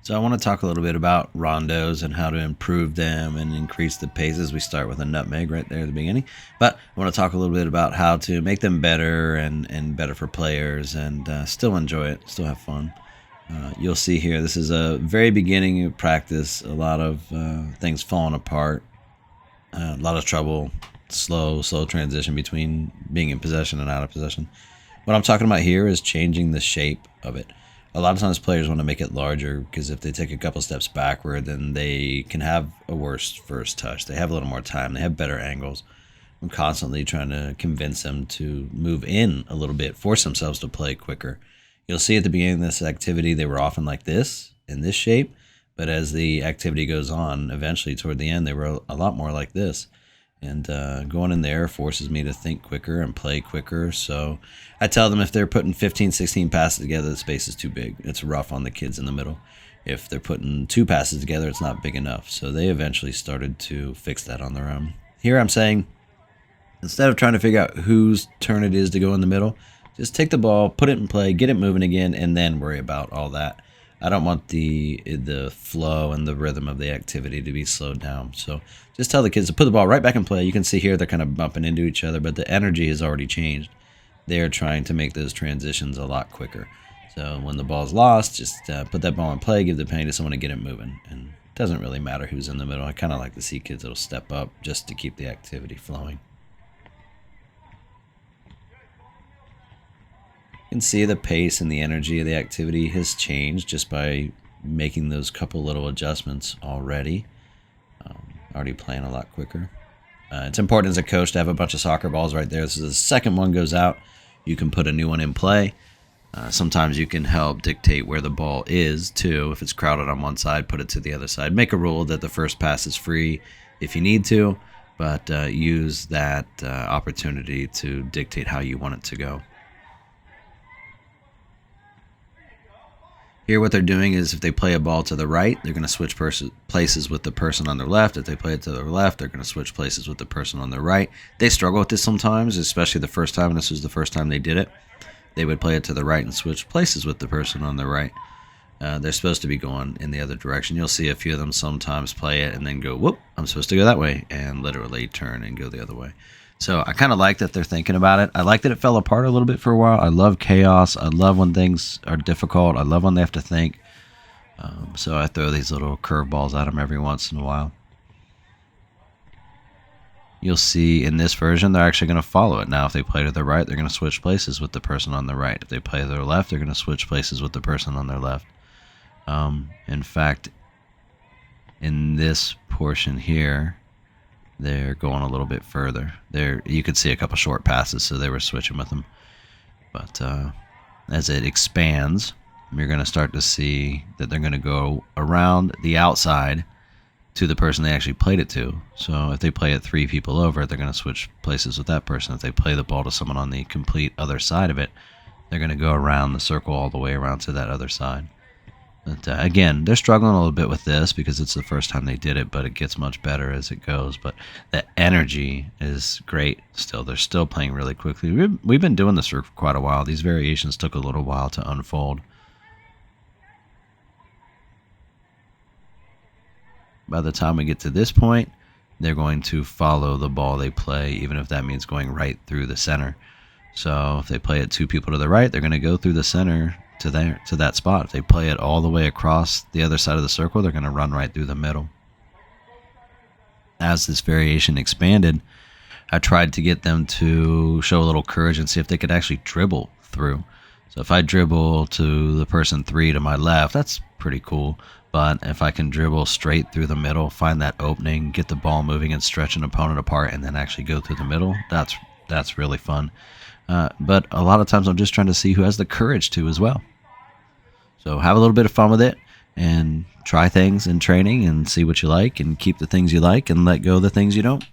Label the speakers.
Speaker 1: So I want to talk a little bit about rondos and how to improve them and increase the paces. We start with a nutmeg right there at the beginning. But I want to talk a little bit about how to make them better and better for players and still enjoy it, still have fun. You'll see here, this is a very beginning of practice, a lot of things falling apart, a lot of trouble, slow transition between being in possession and out of possession. What I'm talking about here is changing the shape of it. A lot of times players want to make it larger because if they take a couple steps backward, then they can have a worse first touch. They have a little more time. They have better angles. I'm constantly trying to convince them to move in a little bit, force themselves to play quicker. You'll see at the beginning of this activity, they were often like this, in this shape. But as the activity goes on, eventually toward the end, they were a lot more like this. And going in there forces me to think quicker and play quicker. So I tell them if they're putting 15, 16 passes together, the space is too big. It's rough on the kids in the middle. If they're putting 2 passes together, it's not big enough. So they eventually started to fix that on their own. Here I'm saying, instead of trying to figure out whose turn it is to go in the middle, just take the ball, put it in play, get it moving again, and then worry about all that. I don't want the flow and the rhythm of the activity to be slowed down. So just tell the kids to put the ball right back in play. You can see here they're kind of bumping into each other, but the energy has already changed. They're trying to make those transitions a lot quicker. So when the ball's lost, just put that ball in play, give the penny to someone to get it moving. And it doesn't really matter who's in the middle. I kind of like to see kids that'll step up just to keep the activity flowing. You can see the pace and the energy of the activity has changed just by making those couple little adjustments already. Already playing a lot quicker. It's important as a coach to have a bunch of soccer balls right there. So the second one goes out, you can put a new one in play. Sometimes you can help dictate where the ball is too. If it's crowded on one side, put it to the other side. Make a rule that the first pass is free if you need to, but use that opportunity to dictate how you want it to go. Here what they're doing is if they play a ball to the right, they're going to switch places with the person on their left. If they play it to their left, they're going to switch places with the person on their right. They struggle with this sometimes, especially the first time, and this was the first time they did it. They would play it to the right and switch places with the person on the right. They're supposed to be going in the other direction. You'll see a few of them sometimes play it and then go, whoop, I'm supposed to go that way, and literally turn and go the other way. So I kind of like that they're thinking about it. I like that it fell apart a little bit for a while. I love chaos. I love when things are difficult. I love when they have to think. So I throw these little curveballs at them every once in a while. You'll see in this version, they're actually going to follow it. Now, if they play to their right, they're going to switch places with the person on the right. If they play to their left, they're going to switch places with the person on their left. In fact, in this portion here, they're going a little bit further. There, you could see a couple short passes, so they were switching with them. But as it expands, you're going to start to see that they're going to go around the outside to the person they actually played it to. So if they play it 3 people over, they're going to switch places with that person. If they play the ball to someone on the complete other side of it, they're going to go around the circle all the way around to that other side. But again, they're struggling a little bit with this because it's the first time they did it, but it gets much better as it goes. But the energy is great still. They're still playing really quickly. We've been doing this for quite a while. These variations took a little while to unfold. By the time we get to this point, they're going to follow the ball they play, even if that means going right through the center. So if they play it 2 people to the right, they're going to go through the center to that spot. If they play it all the way across the other side of the circle, they're going to run right through the middle. As this variation expanded, I tried to get them to show a little courage and see if they could actually dribble through. So if I dribble to the person 3 to my left, that's pretty cool. But if I can dribble straight through the middle, find that opening, get the ball moving and stretch an opponent apart, and then actually go through the middle, that's really fun. But a lot of times I'm just trying to see who has the courage to as well. So have a little bit of fun with it and try things in training and see what you like and keep the things you like and let go of the things you don't.